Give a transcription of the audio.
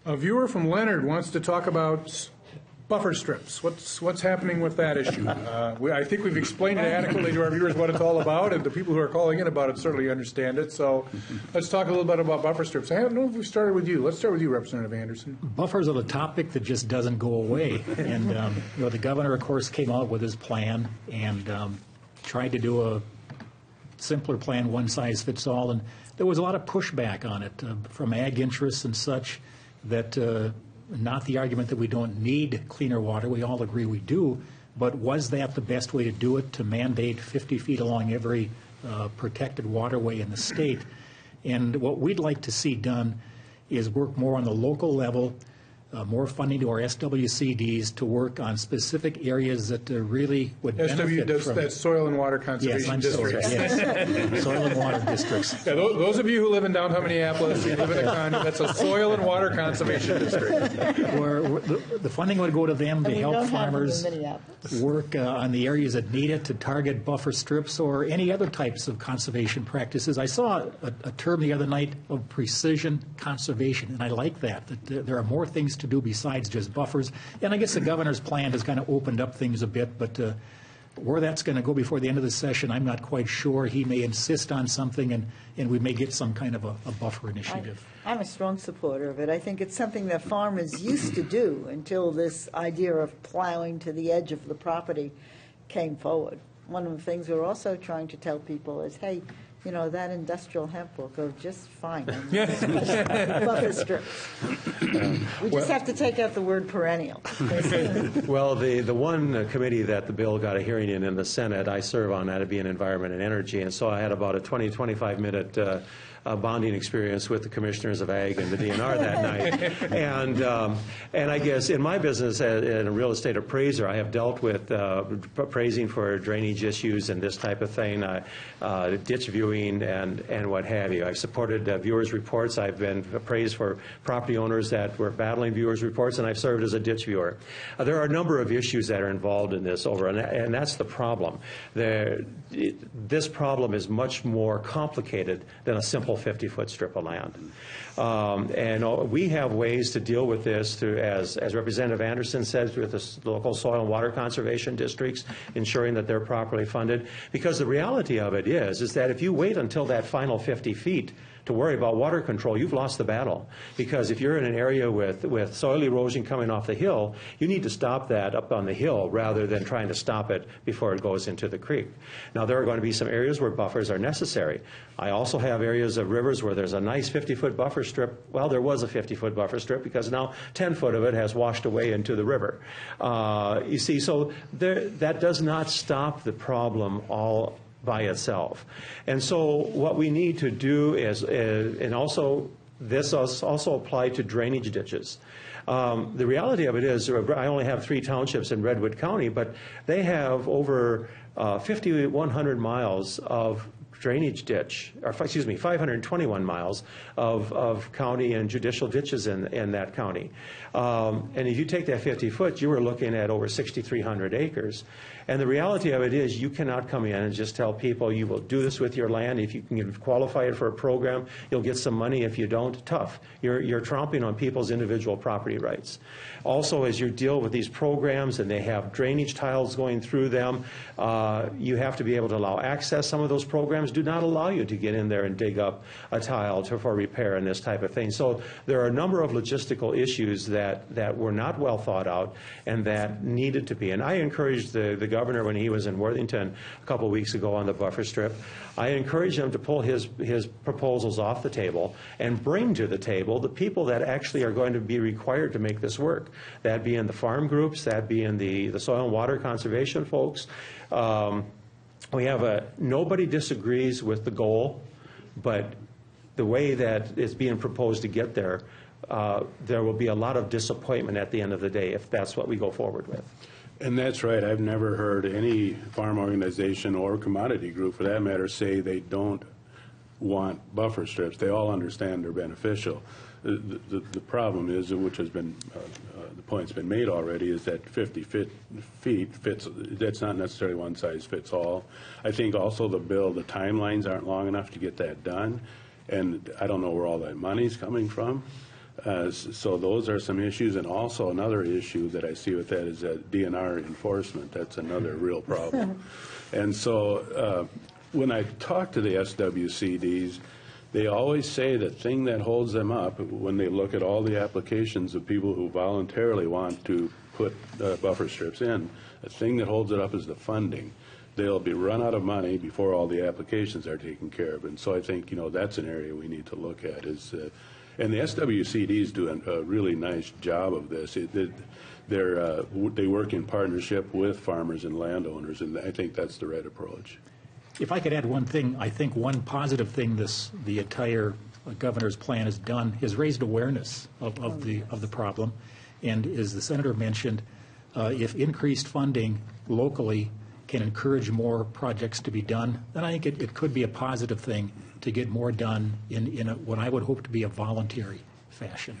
A viewer from Leonard wants to talk about buffer strips. What's happening with that issue? I think we've explained it adequately to our viewers what it's all about, and the people who are calling in about it certainly understand it. So let's talk a little bit about buffer strips. I don't know if we started with you. Let's start with you, Representative Anderson. Buffers are the topic that just doesn't go away. And the governor, of course, came out with his plan and tried to do a simpler plan, one size fits all. And there was a lot of pushback on it from ag interests and such that not the argument that we don't need cleaner water. We all agree we do. But was that the best way to do it, to mandate 50 feet along every protected waterway in the state? And what we'd like to see done is work more on the local level, more funding to our SWCDs to work on specific areas that really would benefit from. That's Soil and Water Conservation Districts. Yes, Soil and Water Districts. Yeah, those of you who live in downtown Minneapolis, you live in a condo, that's a Soil and Water Conservation District. Where the funding would go to them to help farmers work on the areas that need it, to target buffer strips or any other types of conservation practices. I saw a term the other night of precision conservation, and I like that there are more things to do besides just buffers. And I guess the governor's plan has kind of opened up things a bit, but where that's going to go before the end of the session, I'm not quite sure. He may insist on something, and we may get some kind of a buffer initiative. I'm a strong supporter of it. I think it's something that farmers used to do until this idea of plowing to the edge of the property came forward. One of the things we're also trying to tell people is, hey, that industrial hemp will go just fine on buffer strips. We just have to take out the word perennial. Well, the one committee that the bill got a hearing in the Senate, I serve on that, it'd be in Environment and Energy, and so I had about a 20-25 minute bonding experience with the commissioners of Ag and the DNR that night. And I guess in my business as a real estate appraiser, I have dealt with appraising for drainage issues and this type of thing, ditch viewing and what have you. I've supported viewers' reports. I've been appraised for property owners that were battling viewers' reports, and I've served as a ditch viewer. There are a number of issues that are involved in this and that's the problem. This problem is much more complicated than a simple 50-foot strip of land. And we have ways to deal with this through, as Representative Anderson says, with the local soil and water conservation districts, ensuring that they're properly funded. Because the reality of it is that if you wait until that final 50 feet to worry about water control, you've lost the battle. Because if you're in an area with soil erosion coming off the hill, you need to stop that up on the hill rather than trying to stop it before it goes into the creek. Now, there are going to be some areas where buffers are necessary. I also have areas of rivers where there's a nice 50-foot buffer strip. Well, there was a 50-foot buffer strip because now 10 foot of it has washed away into the river. You see, so that does not stop the problem all by itself. And so what we need to do is, and also this also applied to drainage ditches. The reality of it is, I only have 3 townships in Redwood County, but they have over 5,100 miles of drainage ditch, or excuse me, 521 miles of county and judicial ditches in that county. And if you take that 50 foot, you were looking at over 6,300 acres. And the reality of it is you cannot come in and just tell people you will do this with your land. If you can qualify it for a program, you'll get some money. If you don't, tough. You're tromping on people's individual property rights. Also, as you deal with these programs and they have drainage tiles going through them, you have to be able to allow access. Some of those programs do not allow you to get in there and dig up a tile for repair and this type of thing. So there are a number of logistical issues that were not well thought out and that needed to be. And I encouraged the governor when he was in Worthington a couple of weeks ago on the buffer strip. I encouraged him to pull his proposals off the table and bring to the table the people that actually are going to be required to make this work. That being the farm groups, that being the soil and water conservation folks. We have nobody disagrees with the goal, but the way that it's being proposed to get there, there will be a lot of disappointment at the end of the day if that's what we go forward with. And that's right. I've never heard any farm organization or commodity group, for that matter, say they don't want buffer strips. They all understand they're beneficial. The problem is, which has been the point's been made already, is that 50 feet fits. That's not necessarily one size fits all. I think also the timelines aren't long enough to get that done, and I don't know where all that money's coming from. So those are some issues, and also another issue that I see with that is that DNR enforcement. That's another real problem. And so when I talk to the SWCDs, they always say the thing that holds them up when they look at all the applications of people who voluntarily want to put buffer strips in, the thing that holds it up is the funding. They'll be run out of money before all the applications are taken care of. And so I think, that's an area we need to look at is, and the SWCDs do a really nice job of this. They work in partnership with farmers and landowners, and I think that's the right approach. If I could add one thing, I think one positive thing the entire governor's plan has done is raised awareness of the problem. And as the senator mentioned, if increased funding locally can encourage more projects to be done, then I think it could be a positive thing to get more done in what I would hope to be a voluntary fashion.